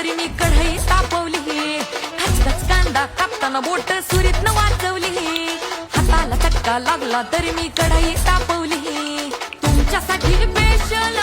तरी मी कढई तापवली, खचखच कांदा कापताना बोट सुरीतनं वाजवली, हाताला चटका लागला तरी मी कढई तापवली, तुमच्यासाठी स्पेशल